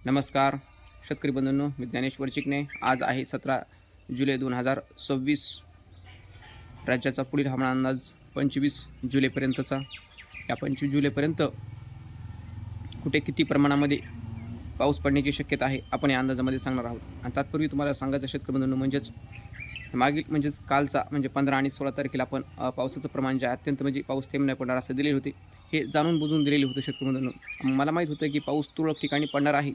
नमस्कार शेतकरी बंधूंनो, मी ज्ञानेश्वर चिकणे. आज आहे 17 जुलै 2026. राज्याचा पुढील हवामान अंदाज 25 जुलैपर्यंतचा. या 25 जुलैपर्यंत कुठे किती प्रमाणामध्ये पाऊस पडण्याची शक्यता आहे आपण या अंदाजामध्ये सांगणार आहोत. आणि तत्पूर्वी तुम्हाला सांगायचं शेतकरी बंधूंनो, म्हणजेच कालचा म्हणजे 15 आणि 16 तारखेला आपण पावसाचं प्रमाण जे अत्यंत म्हणजे पाऊस थेंब नाही पडणार असं दिलेले होते. हे जाणून बुजून दिलेले होते शेतकरी बंधूंनो. मला माहीत होतं की पाऊस तुरळक ठिकाणी पडणार आहे,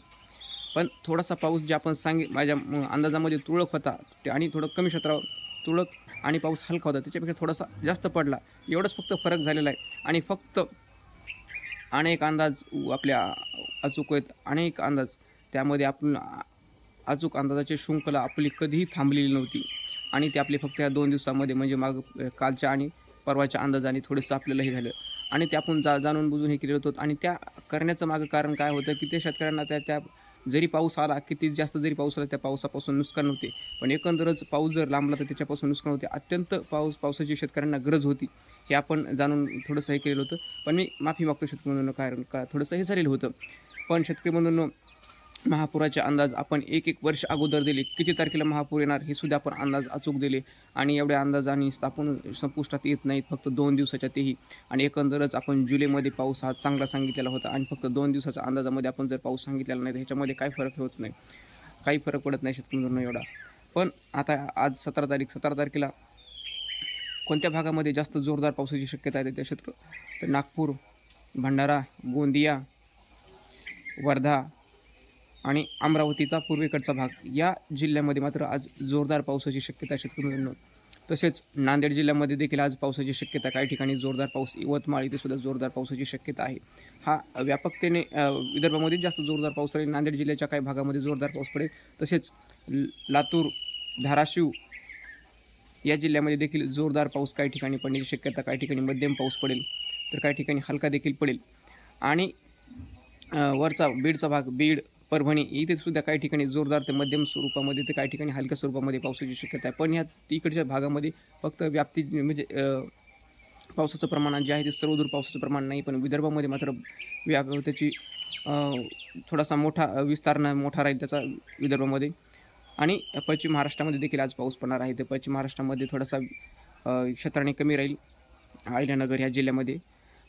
पण थोडासा पाऊस जे आपण माझ्या अंदाजामध्ये तुरळक होता आणि थोडं कमी क्षेत्रावर तुरळक आणि पाऊस हलका होता, त्याच्यापेक्षा थोडासा जास्त पडला, एवढंच फक्त फरक झालेला आहे. आणि फक्त अनेक अंदाज आपल्या अचूक आहेत, अनेक अंदाज त्यामध्ये आपण अचूक अंदाजाची शृंखला आपली कधीही थांबलेली नव्हती. आणि ते आपले फक्त या 2 दिवसामध्ये म्हणजे कालच्या आणि परवाच्या अंदाजाने थोडंसं आपल्याला हे झालं. आणि ते आपण जाणून बुजून हे केलेलं होतं. आणि त्या करण्याचं मागं कारण काय होतं की ते शेतकऱ्यांना त्या जरी पाऊस आला, किती जास्त जरी पाऊस आला, त्या पावसापासून नुकसान होते. पण एकंदरच पाऊस जर लांबला तर त्याच्यापासून नुकसान होते. अत्यंत पावसाची शेतकऱ्यांना गरज होती, हे आपण जाणून थोडंसं हे केलेलं होतं. पण मी माफी मागतो शेतकरी बंधूंनो, कारण का थोडंसं हे झालेलं होतं. पण शेतकरी बंधूंनो, महापुराचे अंदाज आपण एक वर्ष अगोदर दिले. किती तारखेला महापूर येणार हे सुद्धा आपण अंदाज अचूक दिले. आणि एवढ्या अंदाजाने आपण संपुष्टात येत नाहीत, फक्त 2 दिवसाच्या तेही. आणि एकंदरच आपण जुलैमध्ये पाऊस हा चांगला सांगितलेला होता आणि फक्त 2 दिवसाच्या अंदाजामध्ये आपण जर पाऊस सांगितलेला नाही तर ह्याच्यामध्ये काय फरक होत नाही, काही फरक पडत नाही शेतकऱ्यांना एवढा. पण आता आज 17 तारखेला कोणत्या भागामध्ये जास्त जोरदार पावसाची शक्यता आहे त्या क्षेत्र तर नागपूर, भंडारा, गोंदिया, वर्धा आणि अमरावतीचा पूर्वेकडचा भाग या जिल्ह्यामध्ये मात्र आज जोरदार पावसाची शक्यता आहे शेतकरी मित्रांनो. तसेच नांदेड जिल्ह्यामध्ये देखील आज पावसाची शक्यता, काही ठिकाणी जोरदार पाऊस, यवतमाळ इथे सुद्धा जोरदार पावसाची शक्यता आहे. हा व्यापकतेने विदर्भामध्ये जास्त जोरदार पाऊस पडेल, नांदेड जिल्ह्याच्या काही भागामध्ये जोरदार पाऊस पडेल. तसेच लातूर, धाराशिव या जिल्ह्यामध्ये देखील जोरदार पाऊस काही ठिकाणी पडण्याची शक्यता, काही ठिकाणी मध्यम पाऊस पडेल तर काही ठिकाणी हलका देखील पडेल. आणि वरचा बीडचा भाग, बीड, परभणी इथे सुद्धा काही ठिकाणी जोरदार ते मध्यम स्वरूपामध्ये ते काही ठिकाणी हलक्या स्वरूपामध्ये पावसाची शक्यता आहे. पण ह्या तिकडच्या भागामध्ये फक्त व्याप्ती म्हणजे पावसाचं प्रमाण जे आहे ते सर्वदूर पावसाचं प्रमाण नाही, पण विदर्भामध्ये मात्र त्याची थोडासा मोठा विस्तार मोठा राहील त्याचा विदर्भामध्ये. आणि पश्चिम महाराष्ट्रामध्ये देखील आज पाऊस पडणार आहे. तर पश्चिम महाराष्ट्रामध्ये थोडासा क्षेत्राने कमी राहील, अहिल्यानगर ह्या जिल्ह्यामध्ये.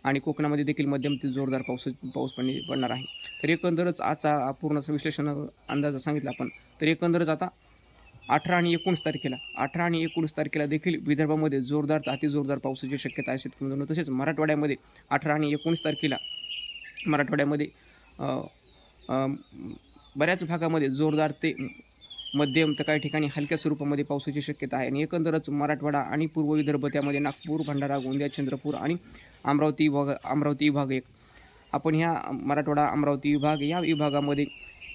आणि कोकणामध्ये देखील मध्यम ते जोरदार पाऊस पडणार आहे. तर एकंदरच आजचा पूर्ण विश्लेषण अंदाज सांगितला आपण. तर एकंदरच आता 18 आणि 19 तारखेला देखील विदर्भामध्ये जोरदार ते अतिजोरदार पावसाची शक्यता आहे शेतकरी मित्रांनो. तसेच मराठवाड्यामध्ये 18 आणि 19 तारखेला मराठवाड्यामध्ये बऱ्याच भागामध्ये जोरदार ते मध्यम तर काही ठिकाणी हलक्या स्वरूपामध्ये पावसाची शक्यता आहे. आणि एकंदरच मराठवाडा आणि पूर्व विदर्भ त्यामध्ये नागपूर, भंडारा, गोंदिया, चंद्रपूर आणि अमरावती विभाग एक. आपण ह्या मराठवाडा, अमरावती विभाग या विभागामध्ये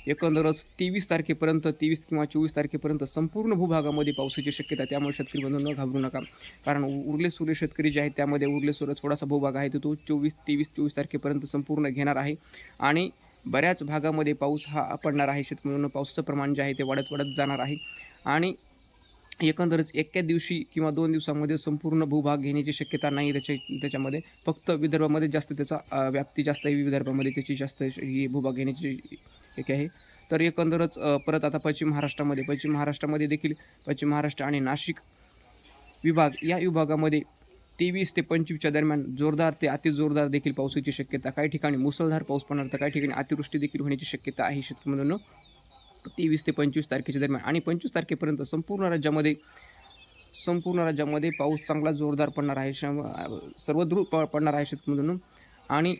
एकंदरच 23 तारखेपर्यंत, 23 किंवा 24 तारखेपर्यंत संपूर्ण भूभागामध्ये पावसाची शक्यता. त्यामुळे शेतकरी बंधूंनो घाबरू नका, कारण उरले शेतकरी जे आहेत त्यामध्ये थोडासा भूभाग आहे तो 23 तारखेपर्यंत संपूर्ण घेणार आहे. आणि बऱ्याच भागामध्ये पाऊस हा पडणार आहे शेतकरी बंधूंनो. पावसाचं प्रमाण जे आहे ते वाढत जाणार आहे. आणि एकंदरच एका दिवशी किंवा 2 दिवसामध्ये संपूर्ण भूभाग घेण्याची शक्यता नाही त्याच्यामध्ये. फक्त विदर्भामध्ये जास्त त्याचा व्याप्ती जास्त आहे, विदर्भामध्ये त्याची जास्त ही भूभाग घेण्याची एक आहे. तर एकंदरच परत आता पश्चिम महाराष्ट्रामध्ये देखील पश्चिम महाराष्ट्र आणि नाशिक विभाग या विभागामध्ये 23 ते 25च्या दरम्यान जोरदार ते अतिजोरदार देखील पावसाची शक्यता. काही ठिकाणी मुसळधार पाऊस पडणार तर काही ठिकाणी अतिवृष्टी देखील होण्याची शक्यता आहे शेतकरी मित्रांनो. 23 ते 25 तारखेच्या दरम्यान. आणि 25 तारखेपर्यंत संपूर्ण राज्यामध्ये पाऊस चांगला जोरदार पडणार आहे, सर्वदूर पडणार आहे शेतकरी मित्रांनो. आणि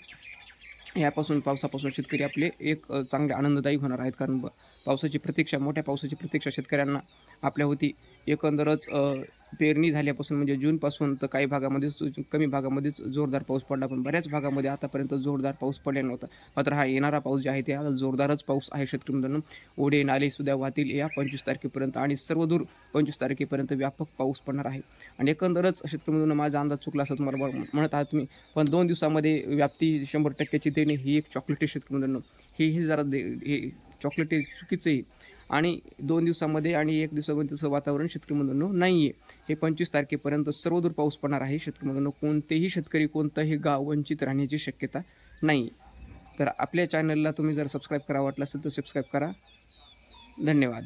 पावसापासून शेतकरी आपले एक चांगले आनंददायी होणार आहेत, कारण मोठ्या पावसाची प्रतीक्षा शेतकऱ्यांना आपल्या होती. एकंदरच पेरणी झाल्यापासून म्हणजे जूनपासून तर काही कमी भागामध्येच जोरदार पाऊस पडला, पण बऱ्याच भागामध्ये आतापर्यंत जोरदार पाऊस पडलेला नव्हता. मात्र हा येणारा पाऊस जे आहे ते आता जोरदारच पाऊस आहे शेतकरी मित्रांनो. ओढे नाले सुद्धा वाहतील या 25 तारखेपर्यंत आणि सर्वदूर 25 तारखेपर्यंत व्यापक पाऊस पडणार आहे. आणि एकंदरच शेतकरी मित्रांनो, माझा अंदाज चुकला असं तुम्हाला म्हणत आहात तुम्ही, पण 2 दिवसामध्ये व्याप्ती 100% देणे ही एक चॉकलेट शेतकरी मित्रांनो. हे जरा हे चॉकलेट चुकीचं आहे. आणि 2 दिवसामध्ये आणि 1 दिवसामध्ये तसं वातावरण शेतकरी मित्रांनो नाही आहे. हे 25 तारखेपर्यंत सर्वदूर पाऊस पडणार आहे शेतकरी मित्रांनो. कोणतेही शेतकरी, कोणतंही गाव वंचित राहण्याची शक्यता नाही. तर आपल्या चॅनलला तुम्ही जर सबस्क्राईब करा वाटलं असेल तर सबस्क्राईब करा. धन्यवाद.